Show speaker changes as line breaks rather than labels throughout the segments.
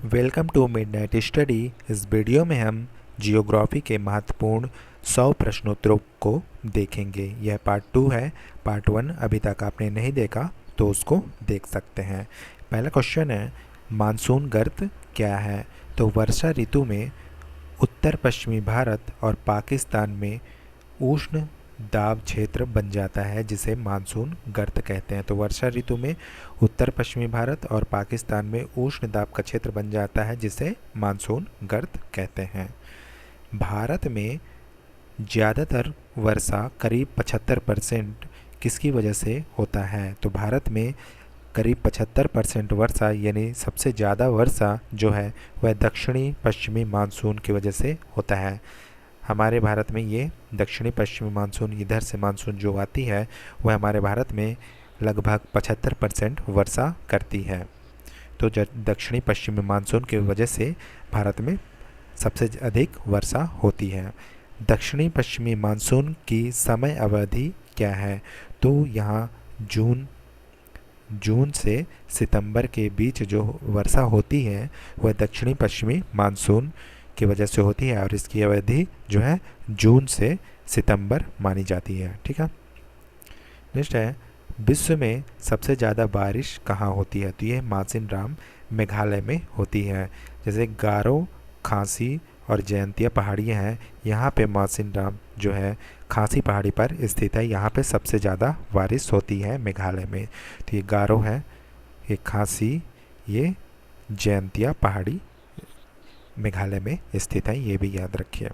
Welcome to midnight study. इस video में हम जियोग्राफी के महत्वपूर्ण 100 प्रश्नोत्तरों को देखेंगे। यह पार्ट 2 है। पार्ट 1 अभी तक आपने नहीं देखा तो उसको देख सकते हैं। पहला क्वेश्चन है, मानसून गर्त क्या है? तो वर्षा ऋतु में उत्तर पश्चिमी भारत और पाकिस्तान में उष्ण दाब क्षेत्र बन जाता है जिसे मानसून गर्त कहते हैं। तो वर्षा ऋतु में उत्तर पश्चिमी भारत और पाकिस्तान में उष्ण दाब का क्षेत्र बन जाता है जिसे मानसून गर्त कहते हैं। भारत में ज़्यादातर वर्षा करीब 75% किसकी वजह से होता है? तो भारत में करीब 75% वर्षा यानी सबसे ज़्यादा वर्षा जो है वह दक्षिणी पश्चिमी मानसून की वजह से होता है। हमारे भारत में ये दक्षिणी पश्चिमी मानसून, इधर से मानसून जो आती है वह हमारे भारत में लगभग 75% वर्षा करती है। तो दक्षिणी पश्चिमी मानसून की वजह से भारत में सबसे अधिक वर्षा होती है। दक्षिणी पश्चिमी मानसून की समय अवधि क्या है? तो यहाँ जून से सितंबर के बीच जो वर्षा होती है वह दक्षिणी पश्चिमी मानसून की वजह से होती है और इसकी अवधि जो है जून से सितंबर मानी जाती है। ठीक है। नेक्स्ट है, विश्व में सबसे ज़्यादा बारिश कहाँ होती है? तो ये मासिनराम मेघालय में होती है। जैसे गारो, खासी और जयंतिया पहाड़ियाँ हैं, यहाँ पे मासिनराम जो है खासी पहाड़ी पर स्थित है। यहाँ पे सबसे ज़्यादा बारिश होती है मेघालय में। तो ये गारो है, ये खासी, ये जयंतिया पहाड़ी मेघालय में स्थित है, ये भी याद रखिए।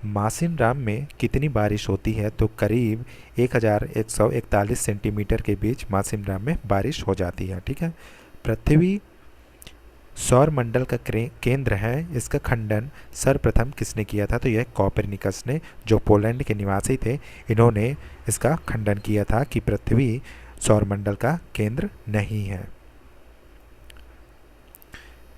मासिनराम में कितनी बारिश होती है? तो करीब 1141 सेंटीमीटर के बीच मासिनराम में बारिश हो जाती है। ठीक है। पृथ्वी सौर मंडल का केंद्र है, इसका खंडन सर्वप्रथम किसने किया था? तो यह कोपरनिकस ने, जो पोलैंड के निवासी थे। इन्होंने इसका खंडन किया था कि पृथ्वी सौर मंडल का केंद्र नहीं है।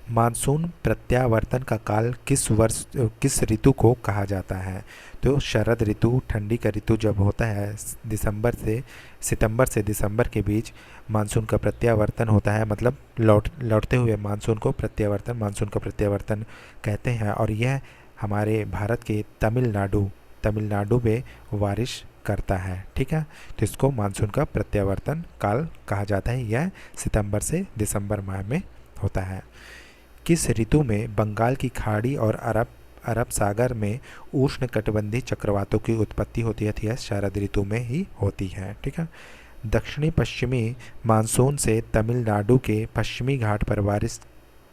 मानसून प्रत्यावर्तन का काल किस ऋतु को कहा जाता है? तो शरद ऋतु, ठंडी का ऋतु जब होता है सितंबर से दिसंबर के बीच मानसून का प्रत्यावर्तन होता है, मतलब लौटते हुए मानसून का प्रत्यावर्तन कहते हैं। और यह हमारे भारत के तमिलनाडु में बारिश करता है। ठीक है। तो इसको मानसून का प्रत्यावर्तन काल कहा जाता है। यह सितंबर से दिसंबर माह में होता है। किस ऋतु में बंगाल की खाड़ी और अरब सागर में उष्णकटिबंधीय चक्रवातों की उत्पत्ति होती है? तो यह शरद ऋतु में ही होती है। ठीक है। दक्षिणी पश्चिमी मानसून से तमिलनाडु के पश्चिमी घाट पर बारिश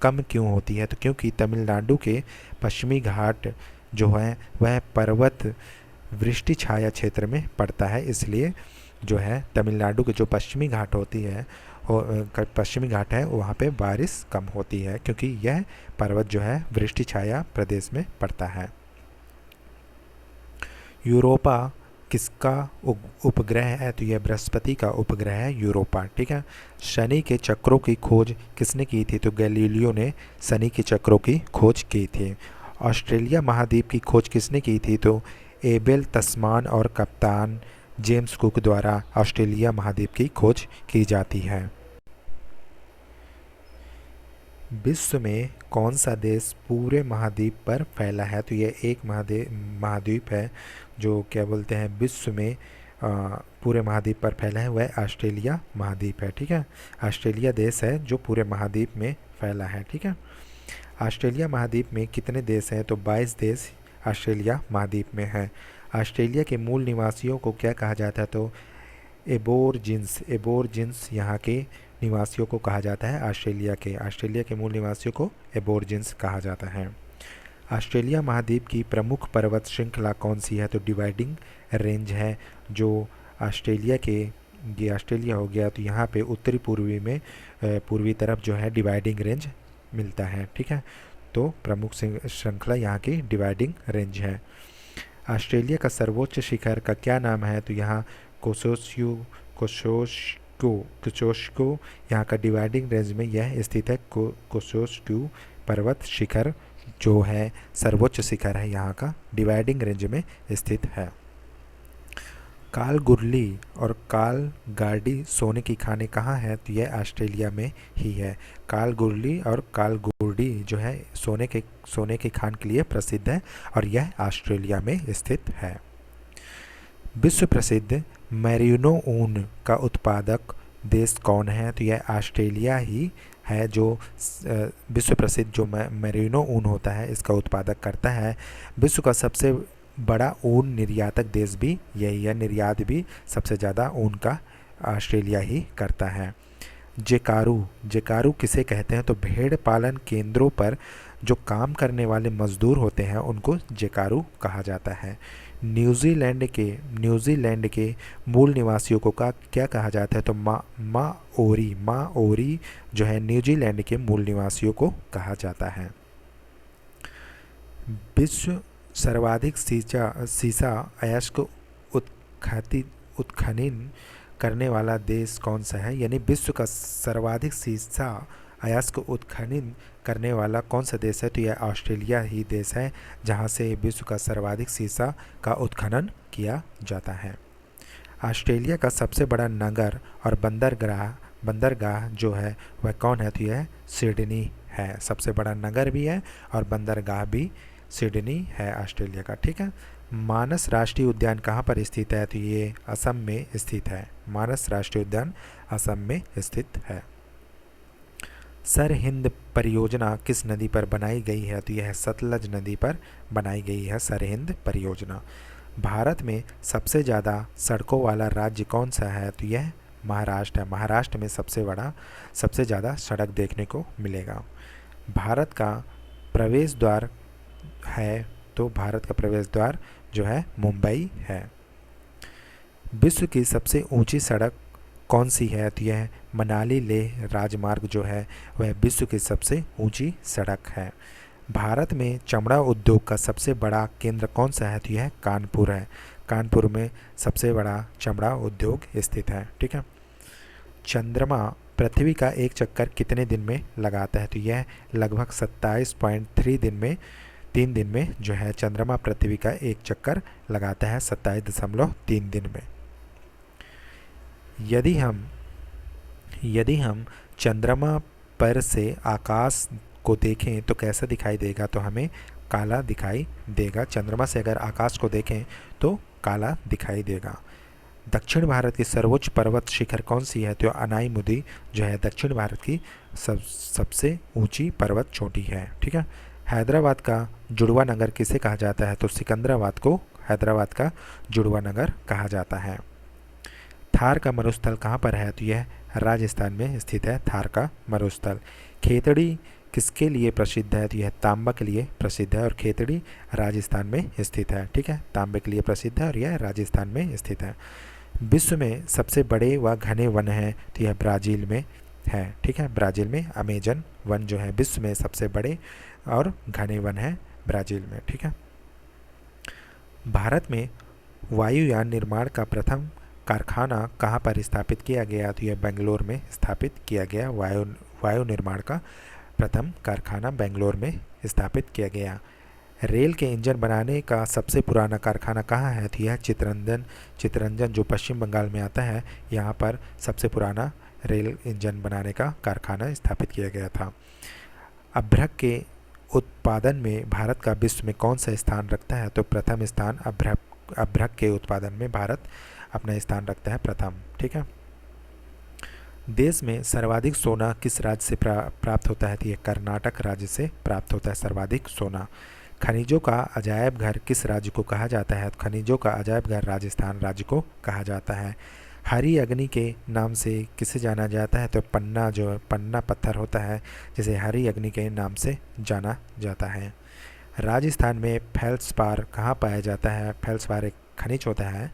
कम क्यों होती है? तो क्योंकि तमिलनाडु के पश्चिमी घाट जो है वह पर्वत वृष्टि छाया क्षेत्र में पड़ता है, इसलिए जो है तमिलनाडु के जो पश्चिमी घाट है वहाँ पे बारिश कम होती है, क्योंकि यह पर्वत जो है वृष्टि छाया प्रदेश में पड़ता है। यूरोपा किसका उपग्रह है? तो यह बृहस्पति का उपग्रह है यूरोपा। ठीक है। शनि के चक्रों की खोज किसने की थी? तो गैलीलियो ने शनि के चक्रों की खोज की थी। ऑस्ट्रेलिया महाद्वीप की खोज किसने की थी? तो एबेल तस्मान और कप्तान जेम्स कुक द्वारा ऑस्ट्रेलिया महाद्वीप की खोज की जाती है। विश्व में कौन सा देश पूरे महाद्वीप पर फैला है? तो यह एक महाद्वीप है जो क्या बोलते हैं विश्व में पूरे महाद्वीप पर फैला है, वह ऑस्ट्रेलिया महाद्वीप है। ठीक है। ऑस्ट्रेलिया देश है जो पूरे महाद्वीप में फैला है। ठीक है। ऑस्ट्रेलिया महाद्वीप में कितने देश हैं? तो 22 देश ऑस्ट्रेलिया महाद्वीप में हैं। ऑस्ट्रेलिया के मूल निवासियों को क्या कहा जाता है? तो एबोरजिन्स यहाँ के निवासियों को कहा जाता है। ऑस्ट्रेलिया के मूल निवासियों को एबोरजिन्स कहा जाता है। ऑस्ट्रेलिया महाद्वीप की प्रमुख पर्वत श्रृंखला कौन सी है? तो डिवाइडिंग रेंज है, जो ये ऑस्ट्रेलिया हो गया, तो यहाँ पे उत्तरी पूर्वी तरफ जो है डिवाइडिंग रेंज मिलता है। ठीक है। तो प्रमुख श्रृंखला यहाँ की डिवाइडिंग रेंज है। ऑस्ट्रेलिया का सर्वोच्च शिखर का क्या नाम है? तो यहाँ कोशोस्को यहाँ का डिवाइडिंग रेंज में यह स्थित है। कोशोस्क्यू पर्वत शिखर जो है सर्वोच्च शिखर है, यहाँ का डिवाइडिंग रेंज में स्थित है। कालगुरली और कालगार्डी सोने की खानें कहाँ हैं? तो यह ऑस्ट्रेलिया में ही है। कालगुरली और कालगुर्डी जो है सोने की खान के लिए प्रसिद्ध है और यह ऑस्ट्रेलिया में स्थित है। विश्व प्रसिद्ध मेरिनो ऊन का उत्पादक देश कौन है? तो यह ऑस्ट्रेलिया ही है जो विश्व प्रसिद्ध जो मेरिनो ऊन होता है इसका उत्पादक करता है। विश्व का सबसे बड़ा ऊन निर्यातक देश भी यही है, निर्यात भी सबसे ज़्यादा ऊन का ऑस्ट्रेलिया ही करता है। जेकारू किसे कहते हैं? तो भेड़ पालन केंद्रों पर जो काम करने वाले मजदूर होते हैं उनको जेकारू कहा जाता है। न्यूजीलैंड के मूल निवासियों को क्या कहा जाता है? तो माओरी जो है न्यूजीलैंड के मूल निवासियों को कहा जाता है। विश्व सर्वाधिक सीसा अयस्क उत्खनन करने वाला देश कौन सा है? यानी विश्व का सर्वाधिक सीसा अयस्क उत्खनन करने वाला कौन सा देश है? तो यह ऑस्ट्रेलिया ही देश है जहां से विश्व का सर्वाधिक सीसा का उत्खनन किया जाता है। ऑस्ट्रेलिया का सबसे बड़ा नगर और बंदरगाह जो है वह कौन है? तो यह सिडनी है। सबसे बड़ा नगर भी है और बंदरगाह भी सिडनी है ऑस्ट्रेलिया का। ठीक है। मानस राष्ट्रीय उद्यान कहाँ पर स्थित है? तो ये असम में स्थित है। मानस राष्ट्रीय उद्यान असम में स्थित है। सरहिंद परियोजना किस नदी पर बनाई गई है? तो यह सतलज नदी पर बनाई गई है सरहिंद परियोजना। भारत में सबसे ज़्यादा सड़कों वाला राज्य कौन सा है? तो यह महाराष्ट्र है। महाराष्ट्र में सबसे ज़्यादा सड़क देखने को मिलेगा। भारत का प्रवेश द्वार है, तो भारत का प्रवेश द्वार जो है मुंबई है। विश्व की सबसे ऊंची सड़क कौन सी है? तो यह मनाली लेह राजमार्ग जो है वह विश्व की सबसे ऊंची सड़क है। भारत में चमड़ा उद्योग का सबसे बड़ा केंद्र कौन सा है? तो यह कानपुर है। कानपुर में सबसे बड़ा चमड़ा उद्योग स्थित है। ठीक है। चंद्रमा पृथ्वी का एक चक्कर कितने दिन में लगाता है? तो यह लगभग 3 दिन में जो है चंद्रमा पृथ्वी का एक चक्कर लगाता है 27.3 दिन में। यदि हम चंद्रमा पर से आकाश को देखें तो कैसा दिखाई देगा? तो हमें काला दिखाई देगा। चंद्रमा से अगर आकाश को देखें तो काला दिखाई देगा। दक्षिण भारत की सर्वोच्च पर्वत शिखर कौन सी है? तो अनाईमुदी जो है दक्षिण भारत की सबसे ऊंची पर्वत चोटी है। ठीक है। हैदराबाद का जुड़वा नगर किसे कहा जाता है? तो सिकंदराबाद को हैदराबाद का जुड़वा नगर कहा जाता है। थार का मरुस्थल कहाँ पर है? तो यह राजस्थान में स्थित है। थार का मरुस्थल। खेतड़ी किसके लिए प्रसिद्ध है? तो यह तांबा के लिए प्रसिद्ध है और खेतड़ी राजस्थान में स्थित है। ठीक है। तांबे के लिए प्रसिद्ध है और यह राजस्थान में स्थित है। विश्व में सबसे बड़े व घने वन है? तो यह ब्राज़ील में है। ठीक है। ब्राज़ील में अमेजन वन जो है विश्व में सबसे बड़े और घने वन है ब्राज़ील में। ठीक है। भारत में वायुयान निर्माण का प्रथम कारखाना कहाँ पर स्थापित किया गया? तो यह बेंगलोर में स्थापित किया गया। वायु निर्माण का प्रथम कारखाना बेंगलोर में स्थापित किया गया। रेल के इंजन बनाने का सबसे पुराना कारखाना कहाँ है? तो यह चितरंजन जो पश्चिम बंगाल में आता है, यहाँ पर सबसे पुराना रेल इंजन बनाने का कारखाना स्थापित किया गया था। अभ्रक के उत्पादन में भारत का विश्व में कौन सा स्थान रखता है? तो प्रथम स्थान अभ्रक के उत्पादन में भारत अपना स्थान रखता है प्रथम। ठीक है। देश में सर्वाधिक सोना किस राज्य से प्राप्त होता है? तो ये कर्नाटक राज्य से प्राप्त होता है सर्वाधिक सोना। खनिजों का अजायब घर किस राज्य को कहा जाता है? खनिजों का अजायब घर राजस्थान राज्य को कहा जाता है। हरी अग्नि के नाम से किसे जाना जाता है? तो पन्ना पत्थर होता है जिसे हरी अग्नि के नाम से जाना जाता है। राजस्थान में फेल्सपार कहाँ पाया जाता है? फेल्सपार एक खनिज होता है।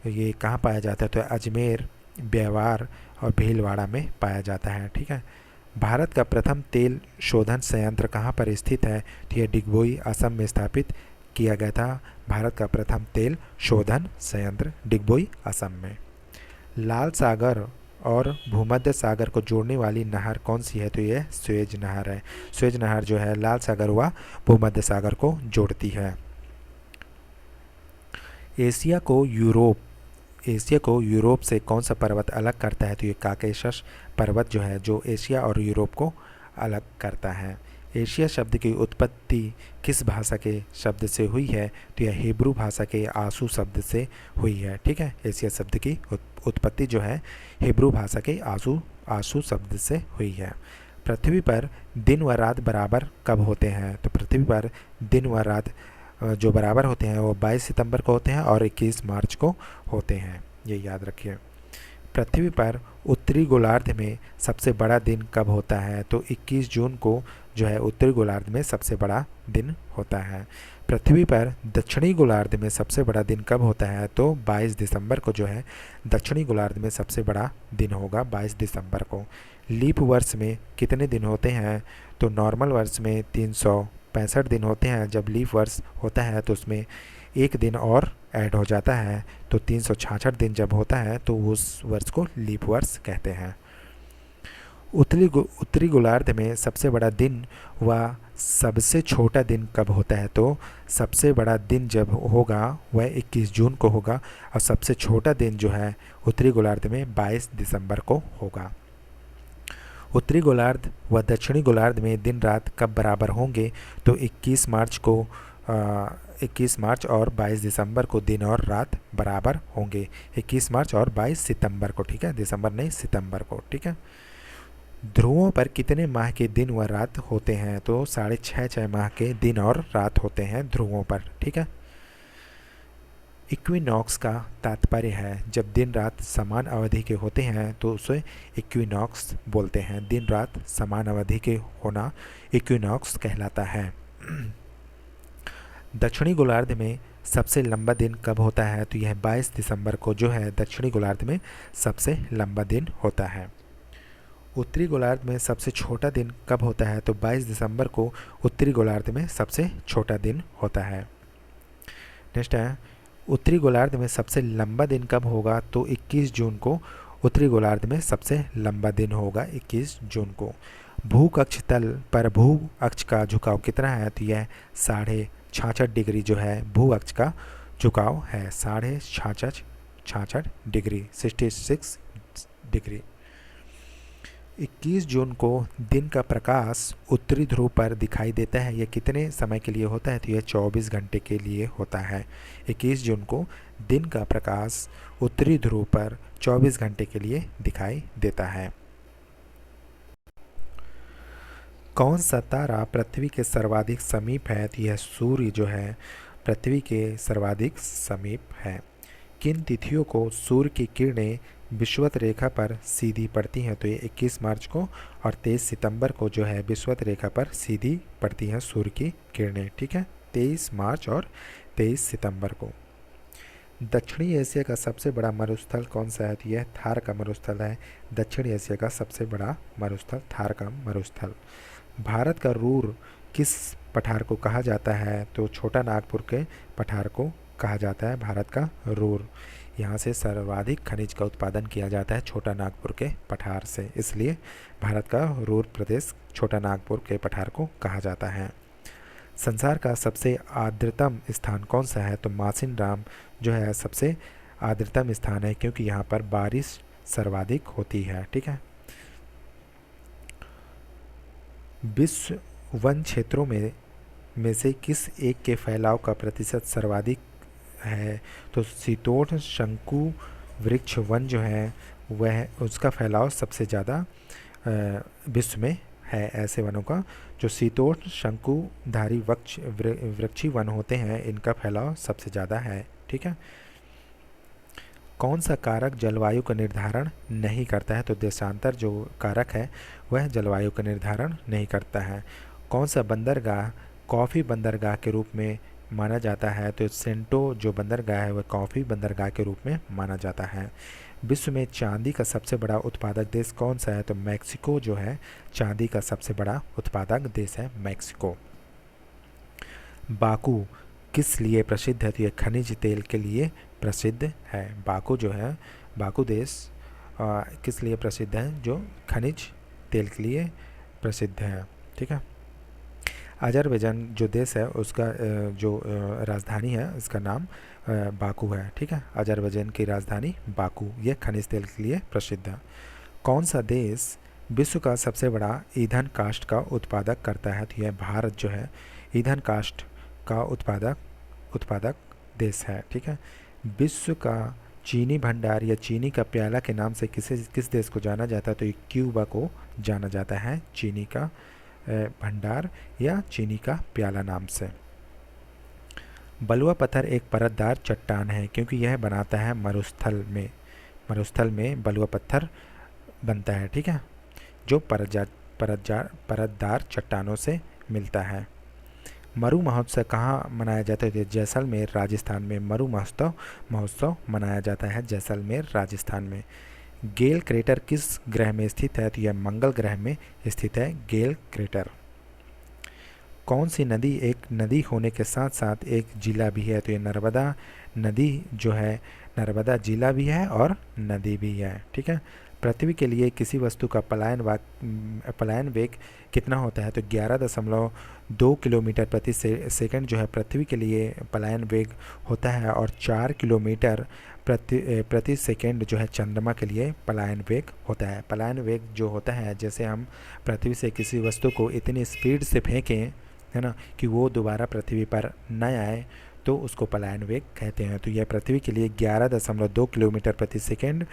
ये कहाँ पाया जाता है? तो अजमेर, ब्यावर और भीलवाड़ा में पाया जाता है। ठीक है। भारत का प्रथम तेल शोधन संयंत्र कहाँ पर स्थित है? तो यह डिगबोई असम में स्थापित किया गया था। भारत का प्रथम तेल शोधन संयंत्र डिगबोई असम में। लाल सागर और भूमध्य सागर को जोड़ने वाली नहर कौन सी है? तो यह स्वेज नहर है। स्वेज नहर जो है लाल सागर व भूमध्य सागर को जोड़ती है। एशिया को यूरोप एशिया को यूरोप से कौन सा पर्वत अलग करता है? तो ये काकेशस पर्वत जो है जो एशिया और यूरोप को अलग करता है। एशिया शब्द की उत्पत्ति किस भाषा के शब्द से हुई है? तो यह हिब्रू भाषा के आंसू शब्द से हुई है। ठीक है, एशिया शब्द की उत्पत्ति जो है हिब्रू भाषा के आंसू शब्द से हुई है। पृथ्वी पर दिन व रात बराबर कब होते हैं? तो पृथ्वी पर दिन व रात जो बराबर होते हैं वो 22 सितंबर को होते हैं और 21 मार्च को होते हैं, ये याद रखिए। पृथ्वी पर उत्तरी गोलार्ध में सबसे बड़ा दिन कब होता है? तो 21 जून को जो है उत्तरी गोलार्ध में सबसे बड़ा दिन होता है। पृथ्वी पर दक्षिणी गोलार्ध में सबसे बड़ा दिन कब होता है? तो 22 दिसंबर को जो है दक्षिणी गोलार्ध में सबसे बड़ा दिन होगा, 22 दिसंबर को। लीप वर्ष में कितने दिन होते हैं? तो नॉर्मल वर्ष में 365 दिन होते हैं। जब लीप वर्ष होता है तो उसमें एक दिन और ऐड हो जाता है, तो 366 दिन जब होता है तो उस वर्ष को लीप वर्ष कहते हैं। उत्तरी गोलार्ध में सबसे बड़ा दिन व सबसे छोटा दिन कब होता है? तो सबसे बड़ा दिन जब होगा वह 21 जून को होगा और सबसे छोटा दिन जो है उत्तरी गोलार्ध में 22 दिसंबर को होगा। उत्तरी गोलार्ध व दक्षिणी गोलार्ध में दिन रात कब बराबर होंगे? तो 21 मार्च और 22 दिसंबर को दिन और रात बराबर होंगे। 21 मार्च और 22 सितंबर को, ठीक है, दिसंबर नहीं सितंबर को, ठीक है। ध्रुवों पर कितने माह के दिन व रात होते हैं? तो 6.5 माह के दिन और रात होते हैं ध्रुवों पर, ठीक है। इक्विनॉक्स का तात्पर्य है जब दिन रात समान अवधि के होते हैं तो उसे इक्विनॉक्स बोलते हैं। दिन रात समान अवधि के होना इक्विनॉक्स कहलाता है। दक्षिणी गोलार्ध में सबसे लंबा दिन कब होता है? तो यह 22 दिसंबर को जो है दक्षिणी गोलार्ध में सबसे लंबा दिन होता है। उत्तरी गोलार्ध में सबसे छोटा दिन कब होता है? तो 22 दिसंबर को उत्तरी गोलार्ध में सबसे छोटा दिन होता है। नेक्स्ट है, उत्तरी गोलार्ध में सबसे लंबा दिन कब होगा? तो 21 जून को उत्तरी गोलार्ध में सबसे लंबा दिन होगा, 21 जून को। भूकक्ष तल पर भू अक्ष का झुकाव कितना है? तो यह 66.5 डिग्री जो है भू अक्ष का झुकाव है, 66.5 डिग्री, 66 डिग्री। 21 जून को दिन का प्रकाश उत्तरी ध्रुव पर दिखाई देता है, यह कितने समय के लिए होता है? तो यह 24 घंटे के लिए होता है। 21 जून को दिन का प्रकाश उत्तरी ध्रुव पर 24 घंटे के लिए दिखाई देता है। कौन सा तारा पृथ्वी के सर्वाधिक समीप है? तो यह सूर्य जो है पृथ्वी के सर्वाधिक समीप है। किन तिथियों को सूर्य की किरणें विषुवत रेखा पर सीधी पड़ती हैं? तो ये 21 मार्च को और 23 सितंबर को जो है विषुवत रेखा पर सीधी पड़ती हैं सूर्य की किरणें, ठीक है, 23 मार्च और 23 सितंबर को। दक्षिणी एशिया का सबसे बड़ा मरुस्थल कौन सा है? तो यह थार का मरुस्थल है। दक्षिणी एशिया का सबसे बड़ा मरुस्थल थार का मरुस्थल। भारत का रूर किस पठार को कहा जाता है? तो छोटा नागपुर के पठार को कहा जाता है भारत का रूर। यहाँ से सर्वाधिक खनिज का उत्पादन किया जाता है छोटा नागपुर के पठार से, इसलिए भारत का रूर प्रदेश छोटा नागपुर के पठार को कहा जाता है। संसार का सबसे आर्द्रतम स्थान कौन सा है? तो मासिन राम जो है सबसे आर्द्रतम स्थान है क्योंकि यहाँ पर बारिश सर्वाधिक होती है, ठीक है। विश्व वन क्षेत्रों में से किस एक के फैलाव का प्रतिशत सर्वाधिक है? तो शीतोष्ण शंकु वृक्ष वन जो है वह उसका फैलाव सबसे ज़्यादा विश्व में है। ऐसे वनों का जो शीतोष्ण शंकुधारी वृक्षी वन होते हैं इनका फैलाव सबसे ज़्यादा है, ठीक है। कौन सा कारक जलवायु का निर्धारण नहीं करता है? तो देशांतर जो कारक है वह जलवायु का निर्धारण नहीं करता है। कौन सा बंदरगाह कॉफ़ी बंदरगाह के रूप में माना जाता है? तो सेंटो जो बंदरगाह है वह कॉफ़ी बंदरगाह के रूप में माना जाता है। विश्व में चांदी का सबसे बड़ा उत्पादक देश कौन सा है? तो मैक्सिको जो है चांदी का सबसे बड़ा उत्पादक देश है, मैक्सिको। बाकू किस लिए प्रसिद्ध है? तो यह खनिज तेल के लिए प्रसिद्ध है। बाकू जो है बाकू देश किस लिए प्रसिद्ध है? जो खनिज तेल के लिए प्रसिद्ध है, ठीक है। अजरबैजान जो देश है उसका जो राजधानी है इसका नाम बाकू है। ठीक है, अजरबैजान की राजधानी बाकू, ये खनिज तेल के लिए प्रसिद्ध है। कौन सा देश विश्व का सबसे बड़ा ईंधन काष्ठ का उत्पादक करता है? तो यह भारत जो है ईंधन काष्ठ का उत्पादक देश है। ठीक है, विश्व का चीनी भंडार या चीनी का प्याला के नाम से किस देश को जाना जाता है? तो ये क्यूबा को जाना जाता है चीनी का भंडार या चीनी का प्याला नाम से। बलुआ पत्थर एक परतदार चट्टान है क्योंकि यह बनाता है मरुस्थल में बलुआ पत्थर बनता है। ठीक है, जो परतदार चट्टानों से मिलता है। मरु महोत्सव कहाँ मनाया जाता है? जैसलमेर राजस्थान में मरु महोत्सव मनाया जाता है जैसलमेर राजस्थान में। गेल क्रेटर किस ग्रह में स्थित है? तो यह मंगल ग्रह में स्थित है गेल क्रेटर। कौन सी नदी एक नदी होने के साथ साथ एक जिला भी है? तो ये नर्मदा नदी जो है नर्मदा जिला भी है और नदी भी है। ठीक है, पृथ्वी के लिए किसी वस्तु का पलायन वेग कितना होता है? तो 11.2 किलोमीटर प्रति सेकंड जो है पृथ्वी के लिए पलायन वेग होता है, और 4 किलोमीटर प्रति सेकंड जो है चंद्रमा के लिए पलायन वेग होता है। पलायन वेग जो होता है, जैसे हम पृथ्वी से किसी वस्तु को इतनी स्पीड से फेंकें, है ना, कि वो दोबारा पृथ्वी पर न आए, तो उसको पलायन वेग कहते हैं। तो यह पृथ्वी के लिए 11.2 किलोमीटर प्रति सेकंड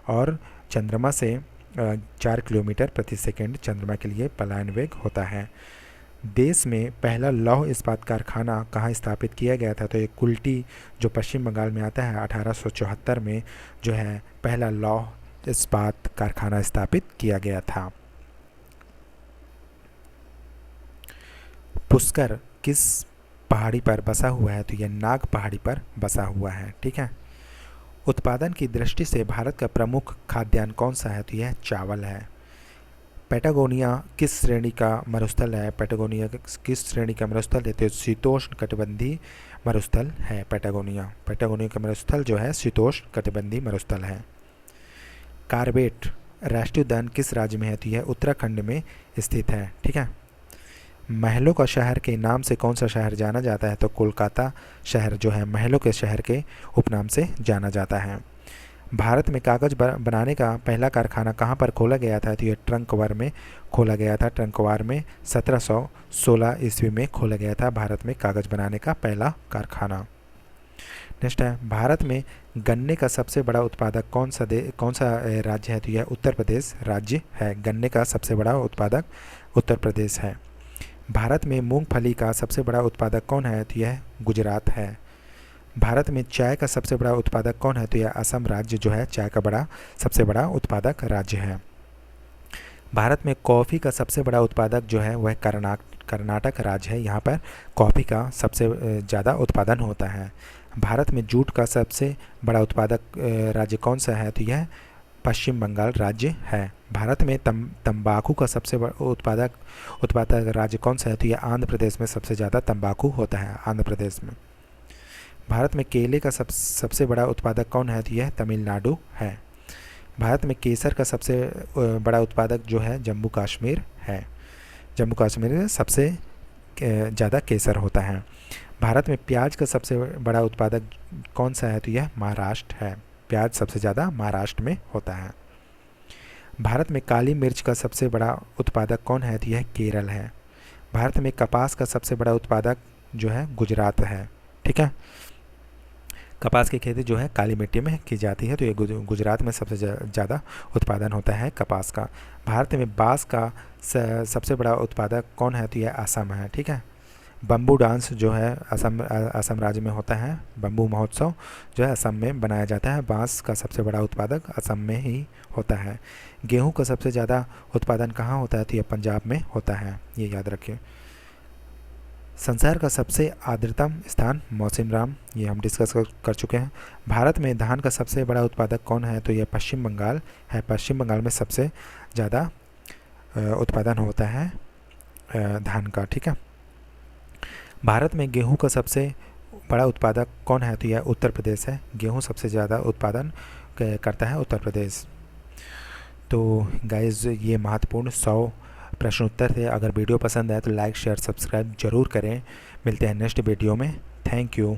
और चंद्रमा से 4 किलोमीटर प्रति सेकंड चंद्रमा के लिए पलायन वेग होता है। देश में पहला लौह इस्पात कारखाना कहाँ स्थापित किया गया था? तो ये कुल्टी जो पश्चिम बंगाल में आता है 1874 में जो है पहला लौह इस्पात कारखाना स्थापित किया गया था। पुष्कर किस पहाड़ी पर बसा हुआ है? तो यह नाग पहाड़ी पर बसा हुआ है। ठीक है, उत्पादन की दृष्टि से भारत का प्रमुख खाद्यान्न कौन सा है? तो यह चावल है। पैटागोनिया किस श्रेणी का मरुस्थल है? पैटागोनिया किस श्रेणी का मरुस्थल है? तो शीतोष्ण कटिबंधीय मरुस्थल है पैटागोनिया का मरुस्थल जो है शीतोष्ण कटिबंधीय मरुस्थल है। कार्बेट राष्ट्रीय उद्यान किस राज्य में है? तो यह उत्तराखंड में स्थित है। ठीक है, महलों का शहर के नाम से कौन सा शहर जाना जाता है? तो कोलकाता शहर जो है महलों के शहर के उपनाम से जाना जाता है। भारत में कागज़ बनाने का पहला कारखाना कहाँ पर खोला गया था? तो ये ट्रंकवार में खोला गया था। ट्रंकवार में 1716 ईस्वी में खोला गया था भारत में कागज़ बनाने का पहला कारखाना। नेक्स्ट है, भारत में गन्ने का सबसे बड़ा उत्पादक कौन सा राज्य है? तो यह उत्तर प्रदेश राज्य है। गन्ने का सबसे बड़ा उत्पादक उत्तर प्रदेश है। भारत में मूंगफली का सबसे बड़ा उत्पादक कौन है? तो यह गुजरात है। भारत में चाय का सबसे बड़ा उत्पादक कौन है? तो यह असम राज्य जो है चाय का सबसे बड़ा उत्पादक राज्य है। भारत में कॉफ़ी का सबसे बड़ा उत्पादक जो है वह कर्नाटक राज्य है। यहाँ पर कॉफ़ी का सबसे ज़्यादा उत्पादन होता है। भारत में जूट का सबसे बड़ा उत्पादक राज्य कौन सा है? तो यह पश्चिम बंगाल राज्य है। भारत में तंबाकू का सबसे बड़ा उत्पादक राज्य कौन सा है? तो यह आंध्र प्रदेश में सबसे ज़्यादा तंबाकू होता है, आंध्र प्रदेश में। भारत में केले का सबसे बड़ा उत्पादक कौन है? तो यह तमिलनाडु है। भारत में केसर का सबसे बड़ा उत्पादक जो है जम्मू कश्मीर है। जम्मू कश्मीर में सबसे ज़्यादा केसर होता है। भारत में प्याज का सबसे बड़ा उत्पादक कौन सा है? तो यह महाराष्ट्र है। प्याज सबसे ज़्यादा महाराष्ट्र में होता है। भारत में काली मिर्च का सबसे बड़ा उत्पादक कौन है? तो यह केरल है। भारत में कपास का सबसे बड़ा उत्पादक जो है गुजरात है। ठीक है, कपास की खेती जो है काली मिट्टी में की जाती है, तो ये गुजरात में सबसे ज़्यादा उत्पादन होता है कपास का। भारत में बांस का सबसे बड़ा उत्पादक कौन है? तो यह असम है। ठीक है, बम्बू डांस जो है असम राज्य में होता है। बम्बू महोत्सव जो है असम में बनाया जाता है। बांस का सबसे बड़ा उत्पादक असम में ही होता है। गेहूं का सबसे ज़्यादा उत्पादन कहाँ होता है? तो यह पंजाब में होता है, ये याद रखिए। संसार का सबसे आर्द्रतम स्थान मौसिनराम, ये हम डिस्कस कर चुके हैं। भारत में धान का सबसे बड़ा उत्पादक कौन है? तो यह पश्चिम बंगाल है। पश्चिम बंगाल में सबसे ज़्यादा उत्पादन होता है धान का। ठीक है, भारत में गेहूं का सबसे बड़ा उत्पादक कौन है? तो यह उत्तर प्रदेश है। गेहूं सबसे ज़्यादा उत्पादन करता है उत्तर प्रदेश। तो गाइस, ये महत्वपूर्ण 100 प्रश्न उत्तर थे। अगर वीडियो पसंद आए तो लाइक शेयर सब्सक्राइब ज़रूर करें। मिलते हैं नेक्स्ट वीडियो में। Thank you.